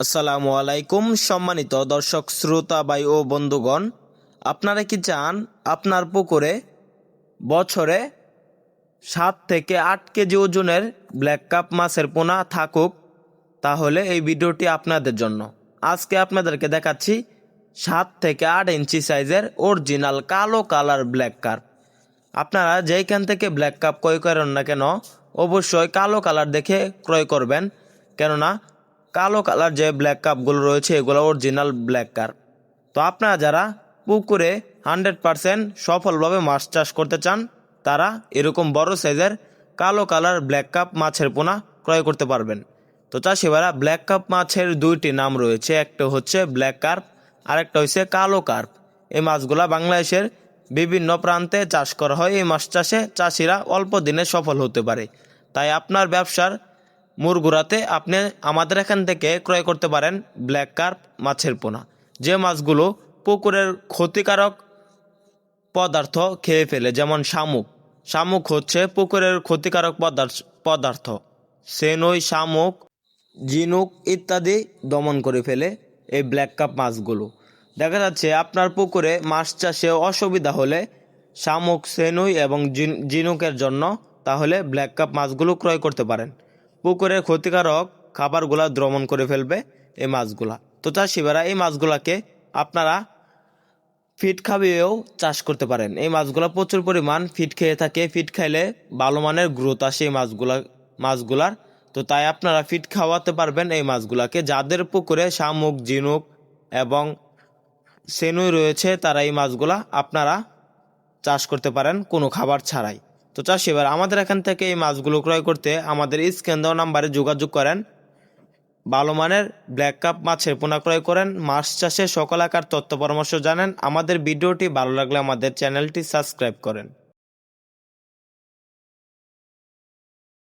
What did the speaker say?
আসসালামু আলাইকুম সম্মানিত দর্শক শ্রোতা ভাই ও বন্ধুগণ, আপনারা কি চান আপনার পুকুরে বছরে 7 থেকে 8 কেজি ওজনের ব্ল্যাক কাপ মাছের পোনা থাকুক? তাহলে এই ভিডিওটি আপনাদের জন্য। আজকে আপনাদেরকে দেখাচ্ছি 7 থেকে 8 ইঞ্চি সাইজের অরিজিনাল কালো কালার ব্ল্যাক কাপ। আপনারা যেইখান থেকে ব্ল্যাক কাপ ক্রয় করেন না কেন, অবশ্যই কালো কালার দেখে ক্রয় করবেন, কেননা কালো কালার যে ব্ল্যাক কাপগুলো রয়েছে এগুলো অরিজিনাল ব্ল্যাক কাপ। তো আপনারা যারা পুকুরে 100% সফলভাবে মাছ চাষ করতে চান, তারা এরকম বড় সাইজের কালো কালার ব্ল্যাক কাপ মাছের পোনা ক্রয় করতে পারবেন। তো চাষিভাইরা, ব্ল্যাক কাপ মাছের দুইটি নাম রয়েছে, একটা হচ্ছে ব্ল্যাক কার্প আর একটা হচ্ছে কালো কার্প। এই মাছগুলা বাংলাদেশের বিভিন্ন প্রান্তে চাষ করা হয়। এই মাছ চাষে চাষিরা অল্প দিনে সফল হতে পারে। তাই আপনার ব্যবসার মুরগুরাতে আপনি আমাদের এখান থেকে ক্রয় করতে পারেন ব্ল্যাক কার্প মাছের পোনা, যে মাছগুলো পুকুরের ক্ষতিকারক পদার্থ খেয়ে ফেলে, যেমন শামুক। শামুক হচ্ছে পুকুরের ক্ষতিকারক পদার্থ। সেনই, শামুক, ঝিনুক ইত্যাদি দমন করে ফেলে এই ব্ল্যাক কাপ মাছগুলো। দেখা যাচ্ছে আপনার পুকুরে মাছ চাষে অসুবিধা হলে শামুক, সেনই এবং ঝিনুকের জন্য তাহলে ব্ল্যাক কাপ মাছগুলো ক্রয় করতে পারেন। পুকুরের ক্ষতিকারক খাবারগুলা দমন করে ফেলবে এই মাছগুলা। তো চাষিভাইরা, এই মাছগুলাকে আপনারা ফিড খাবিয়েও চাষ করতে পারেন। এই মাছগুলা প্রচুর পরিমাণ ফিড খেয়ে থাকে। ফিড খাইলে ভালো মানের গ্রোথ আসে এই মাছগুলার। তো তাই আপনারা ফিড খাওয়াতে পারবেন এই মাছগুলাকে। যাদের পুকুরে শামুক, ঝিনুক এবং সেনুই রয়েছে, তারা এই মাছগুলা আপনারা চাষ করতে পারেন কোনো খাবার ছাড়াই। তো চাষি এবার আমাদের এখান থেকে এই মাছগুলো ক্রয় করতে আমাদের স্ক্রিন দেওয়া নাম্বারে যোগাযোগ করেন। ভালো মানের ব্ল্যাক কাপ মাছের পোনা ক্রয় করেন। মাছ চাষে সকল আকার তথ্য পরামর্শ জানেন। আমাদের ভিডিওটি ভালো লাগলে আমাদের চ্যানেলটি সাবস্ক্রাইব করেন।